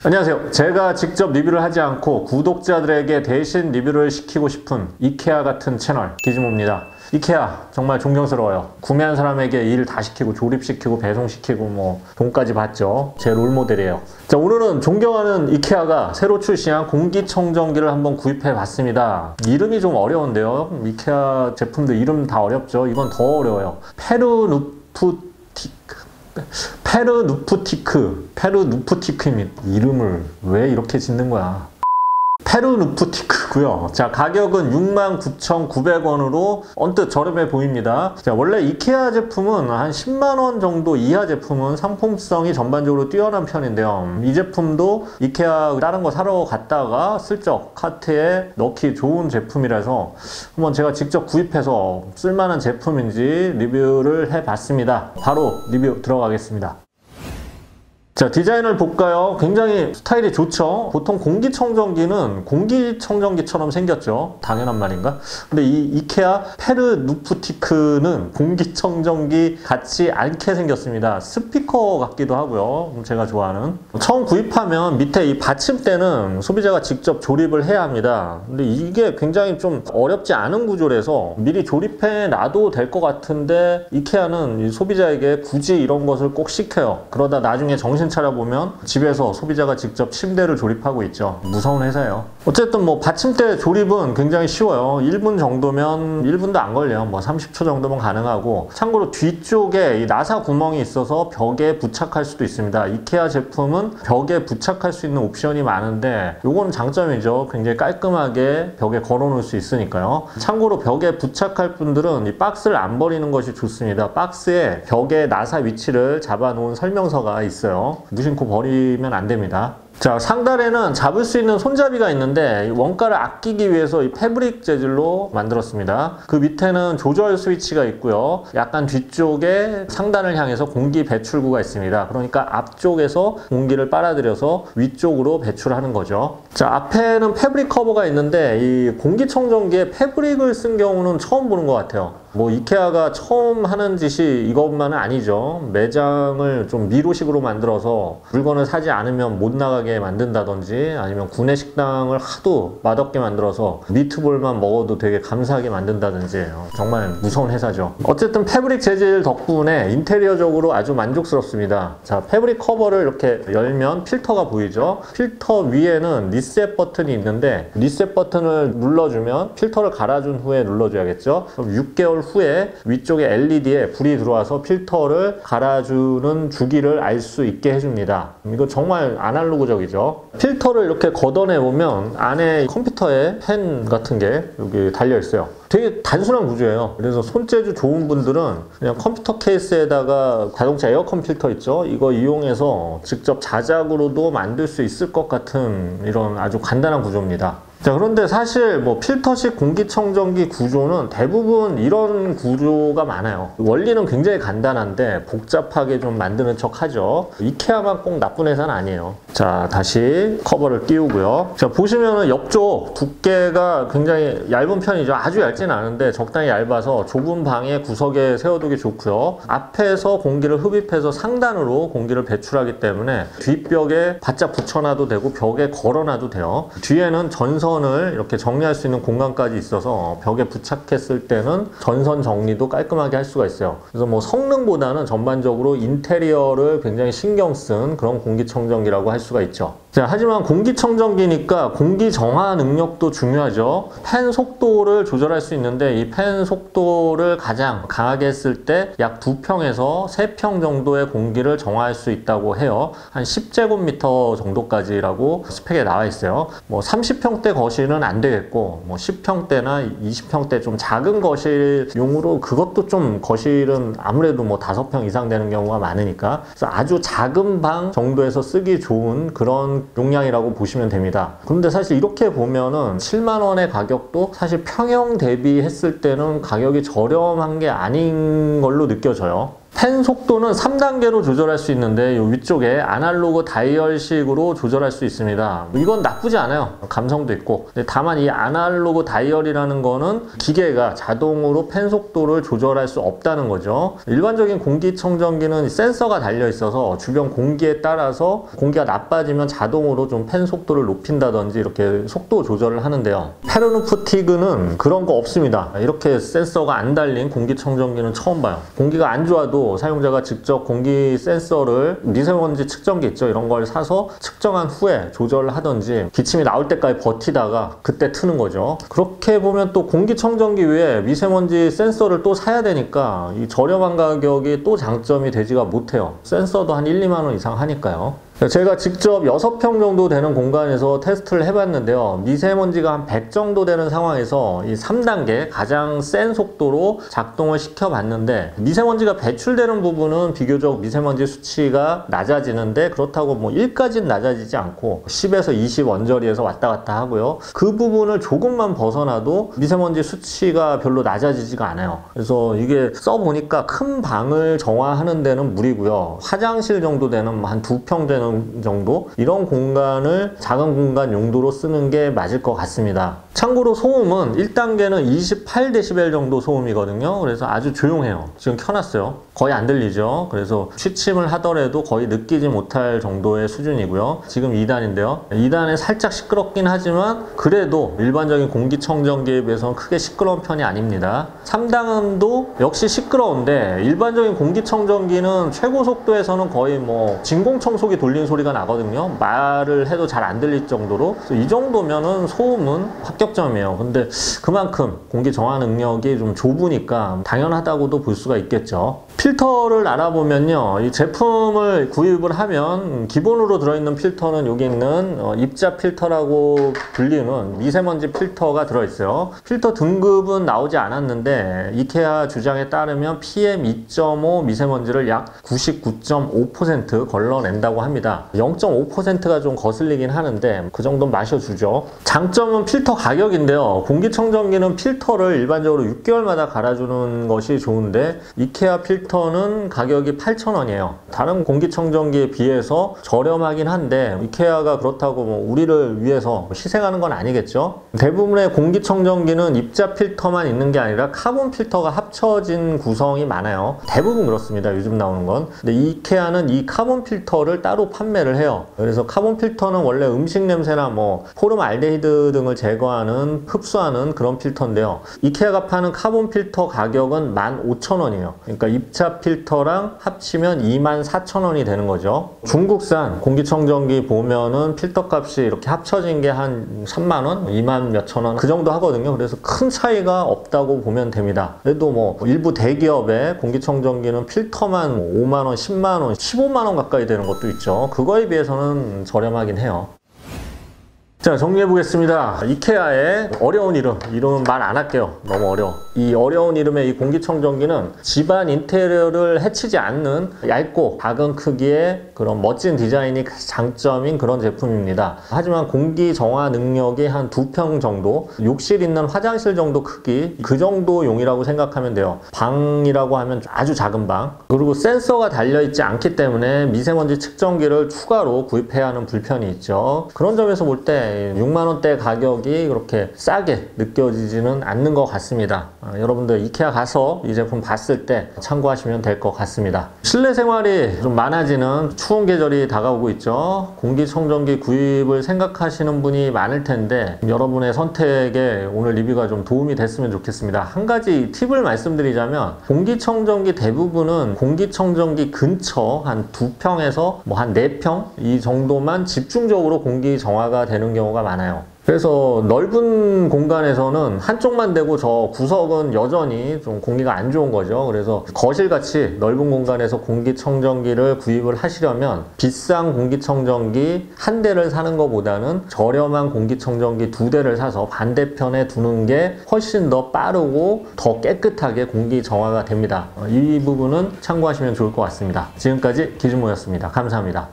안녕하세요. 제가 직접 리뷰를 하지 않고 구독자들에게 대신 리뷰를 시키고 싶은 이케아 같은 채널 기즈모입니다. 이케아 정말 존경스러워요. 구매한 사람에게 일 다 시키고 조립시키고 배송시키고 뭐 돈까지 받죠. 제 롤모델이에요. 자, 오늘은 존경하는 이케아가 새로 출시한 공기청정기를 한번 구입해 봤습니다. 이름이 좀 어려운데요. 이케아 제품들 이름 다 어렵죠. 이건 더 어려워요. 페르누프티크 이름을 왜 이렇게 짓는 거야? 페르누프티크고요. 자, 가격은 69,900원으로 언뜻 저렴해 보입니다. 자, 원래 이케아 제품은 한 10만원 정도 이하 제품은 상품성이 전반적으로 뛰어난 편인데요. 이 제품도 이케아 다른 거 사러 갔다가 슬쩍 카트에 넣기 좋은 제품이라서 한번 제가 직접 구입해서 쓸만한 제품인지 리뷰를 해봤습니다. 바로 리뷰 들어가겠습니다. 자, 디자인을 볼까요? 굉장히 스타일이 좋죠? 보통 공기청정기는 공기청정기처럼 생겼죠? 당연한 말인가? 근데 이 이케아 페르누프티크는 공기청정기 같지 않게 생겼습니다. 스피커 같기도 하고요. 제가 좋아하는. 처음 구입하면 밑에 이 받침대는 소비자가 직접 조립을 해야 합니다. 근데 이게 굉장히 좀 어렵지 않은 구조라서 미리 조립해 놔도 될 것 같은데 이케아는 소비자에게 굳이 이런 것을 꼭 시켜요. 그러다 나중에 정신 차려보면 집에서 소비자가 직접 침대를 조립하고 있죠. 무서운 회사예요. 어쨌든 뭐 받침대 조립은 굉장히 쉬워요. 1분 정도면 1분도 안 걸려요. 뭐 30초 정도면 가능하고, 참고로 뒤쪽에 이 나사 구멍이 있어서 벽에 부착할 수도 있습니다. 이케아 제품은 벽에 부착할 수 있는 옵션이 많은데 요건 장점이죠. 굉장히 깔끔하게 벽에 걸어 놓을 수 있으니까요. 참고로 벽에 부착할 분들은 이 박스를 안 버리는 것이 좋습니다. 박스에 벽에 나사 위치를 잡아 놓은 설명서가 있어요. 무심코 버리면 안 됩니다. 자, 상단에는 잡을 수 있는 손잡이가 있는데 원가를 아끼기 위해서 이 패브릭 재질로 만들었습니다. 그 밑에는 조절 스위치가 있고요. 약간 뒤쪽에 상단을 향해서 공기 배출구가 있습니다. 그러니까 앞쪽에서 공기를 빨아들여서 위쪽으로 배출하는 거죠. 자, 앞에는 패브릭 커버가 있는데 이 공기청정기에 패브릭을 쓴 경우는 처음 보는 것 같아요. 뭐 이케아가 처음 하는 짓이 이것만은 아니죠. 매장을 좀 미로식으로 만들어서 물건을 사지 않으면 못 나가게 만든다든지, 아니면 구내식당을 하도 맛없게 만들어서 미트볼만 먹어도 되게 감사하게 만든다든지, 정말 무서운 회사죠. 어쨌든 패브릭 재질 덕분에 인테리어적으로 아주 만족스럽습니다. 자, 패브릭 커버를 이렇게 열면 필터가 보이죠. 필터 위에는 리셋 버튼이 있는데 리셋 버튼을 눌러주면 필터를 갈아준 후에 눌러줘야겠죠. 그럼 6개월 후에 위쪽에 LED에 불이 들어와서 필터를 갈아주는 주기를 알 수 있게 해줍니다. 이거 정말 아날로그적이죠. 필터를 이렇게 걷어내 보면 안에 컴퓨터에 펜 같은 게 여기 달려 있어요. 되게 단순한 구조예요. 그래서 손재주 좋은 분들은 그냥 컴퓨터 케이스에다가 자동차 에어컨 필터 있죠? 이거 이용해서 직접 자작으로도 만들 수 있을 것 같은 이런 아주 간단한 구조입니다. 자, 그런데 사실 뭐 필터식 공기청정기 구조는 대부분 이런 구조가 많아요. 원리는 굉장히 간단한데 복잡하게 좀 만드는 척 하죠. 이케아만 꼭 나쁜 회사는 아니에요. 자, 다시 커버를 띄우고요. 자, 보시면은 옆쪽 두께가 굉장히 얇은 편이죠. 아주 얇진 않은데 적당히 얇아서 좁은 방에 구석에 세워두기 좋고요. 앞에서 공기를 흡입해서 상단으로 공기를 배출하기 때문에 뒷벽에 바짝 붙여놔도 되고 벽에 걸어놔도 돼요. 뒤에는 전선을 이렇게 정리할 수 있는 공간까지 있어서 벽에 부착했을 때는 전선 정리도 깔끔하게 할 수가 있어요. 그래서 뭐 성능보다는 전반적으로 인테리어를 굉장히 신경 쓴 그런 공기청정기라고 할 수가 있죠. 자, 하지만 공기청정기니까 공기 정화 능력도 중요하죠. 팬 속도를 조절할 수 있는데 이 팬 속도를 가장 강하게 했을 때 약 2평에서 3평 정도의 공기를 정화할 수 있다고 해요. 한 10제곱미터 정도까지라고 스펙에 나와 있어요. 뭐 30평대 거실은 안 되겠고, 뭐 10평대나 20평대 좀 작은 거실용으로, 그것도 좀 거실은 아무래도 뭐 5평 이상 되는 경우가 많으니까, 그래서 아주 작은 방 정도에서 쓰기 좋은 그런 용량이라고 보시면 됩니다. 그런데 사실 이렇게 보면은 7만원의 가격도 사실 평형 대비했을 때는 가격이 저렴한 게 아닌 걸로 느껴져요. 팬 속도는 3단계로 조절할 수 있는데 이 위쪽에 아날로그 다이얼식으로 조절할 수 있습니다. 이건 나쁘지 않아요. 감성도 있고. 다만 이 아날로그 다이얼이라는 거는 기계가 자동으로 팬 속도를 조절할 수 없다는 거죠. 일반적인 공기청정기는 센서가 달려 있어서 주변 공기에 따라서 공기가 나빠지면 자동으로 좀 팬 속도를 높인다든지 이렇게 속도 조절을 하는데요. 페르누프티그는 그런 거 없습니다. 이렇게 센서가 안 달린 공기청정기는 처음 봐요. 공기가 안 좋아도 사용자가 직접 공기 센서를 미세먼지 측정기 있죠, 이런 걸 사서 측정한 후에 조절을 하든지 기침이 나올 때까지 버티다가 그때 트는 거죠. 그렇게 보면 또 공기청정기 위에 미세먼지 센서를 또 사야 되니까 이 저렴한 가격이 또 장점이 되지가 못해요. 센서도 한 1, 2만 원 이상 하니까요. 제가 직접 6평 정도 되는 공간에서 테스트를 해봤는데요. 미세먼지가 한 100 정도 되는 상황에서 이 3단계 가장 센 속도로 작동을 시켜봤는데 미세먼지가 배출되는 부분은 비교적 미세먼지 수치가 낮아지는데 그렇다고 뭐 1까지는 낮아지지 않고 10에서 20 언저리에서 왔다 갔다 하고요. 그 부분을 조금만 벗어나도 미세먼지 수치가 별로 낮아지지가 않아요. 그래서 이게 써보니까 큰 방을 정화하는 데는 무리고요. 화장실 정도 되는 한 2평 되는 정도 이런 공간을 작은 공간 용도로 쓰는 게 맞을 것 같습니다. 참고로 소음은 1단계는 28dB 정도 소음이거든요. 그래서 아주 조용해요. 지금 켜놨어요. 거의 안 들리죠. 그래서 취침을 하더라도 거의 느끼지 못할 정도의 수준이고요. 지금 2단인데요. 2단에 살짝 시끄럽긴 하지만 그래도 일반적인 공기청정기에 비해서는 크게 시끄러운 편이 아닙니다. 3단도 역시 시끄러운데 일반적인 공기청정기는 최고 속도에서는 거의 뭐 진공청소기 돌리는 소리가 나거든요. 말을 해도 잘 안 들릴 정도로. 이 정도면은 소음은 합격점이에요. 근데 그만큼 공기 정화 능력이 좀 좁으니까 당연하다고도 볼 수가 있겠죠. 필터를 알아보면요, 이 제품을 구입을 하면 기본으로 들어있는 필터는 여기 있는 입자 필터라고 불리는 미세먼지 필터가 들어있어요. 필터 등급은 나오지 않았는데 이케아 주장에 따르면 PM2.5 미세먼지를 약 99.5% 걸러낸다고 합니다. 0.5%가 좀 거슬리긴 하는데 그 정도는 마셔주죠. 장점은 필터 가격인데요. 공기청정기는 필터를 일반적으로 6개월마다 갈아주는 것이 좋은데 이케아 필터는 가격이 8,000원이에요. 다른 공기청정기에 비해서 저렴하긴 한데 이케아가 그렇다고 뭐 우리를 위해서 희생하는 건 아니겠죠. 대부분의 공기청정기는 입자 필터만 있는 게 아니라 카본 필터가 합쳐진 구성이 많아요. 대부분 그렇습니다. 요즘 나오는 건. 근데 이케아는 이 카본 필터를 따로 판매를 해요. 그래서 카본 필터는 원래 음식 냄새나 뭐 포름알데히드 등을 제거하는 흡수하는 그런 필터인데요. 이케아가 파는 카본 필터 가격은 15,000원이에요. 그러니까 입자 필터랑 합치면 24,000원이 되는 거죠. 중국산 공기청정기 보면은 필터 값이 이렇게 합쳐진 게 한 3만원, 2만 몇천 원 그 정도 하거든요. 그래서 큰 차이가 없다고 보면 됩니다. 그래도 뭐 일부 대기업의 공기청정기는 필터만 5만원, 10만원, 15만원 가까이 되는 것도 있죠. 그거에 비해서는 저렴하긴 해요. 자, 정리해 보겠습니다. 이케아의 어려운 이름은 말 안 할게요. 너무 어려워. 이 어려운 이름의 이 공기청정기는 집안 인테리어를 해치지 않는 얇고 작은 크기의 그런 멋진 디자인이 장점인 그런 제품입니다. 하지만 공기 정화 능력이 한 2평 정도, 욕실 있는 화장실 정도 크기, 그 정도 용이라고 생각하면 돼요. 방이라고 하면 아주 작은 방. 그리고 센서가 달려있지 않기 때문에 미세먼지 측정기를 추가로 구입해야 하는 불편이 있죠. 그런 점에서 볼 때 6만원대 가격이 그렇게 싸게 느껴지지는 않는 것 같습니다. 여러분들 이케아 가서 이 제품 봤을 때 참고하시면 될 것 같습니다. 실내 생활이 좀 많아지는 추운 계절이 다가오고 있죠. 공기청정기 구입을 생각하시는 분이 많을 텐데 여러분의 선택에 오늘 리뷰가 좀 도움이 됐으면 좋겠습니다. 한 가지 팁을 말씀드리자면 공기청정기 대부분은 공기청정기 근처 한 2평에서 뭐 한 4평 이 정도만 집중적으로 공기 정화가 되는 경우가 많아요. 그래서 넓은 공간에서는 한쪽만 되고 저 구석은 여전히 좀 공기가 안 좋은 거죠. 그래서 거실같이 넓은 공간에서 공기청정기를 구입을 하시려면 비싼 공기청정기 한 대를 사는 것보다는 저렴한 공기청정기 2대를 사서 반대편에 두는 게 훨씬 더 빠르고 더 깨끗하게 공기 정화가 됩니다. 이 부분은 참고하시면 좋을 것 같습니다. 지금까지 기준모였습니다. 감사합니다.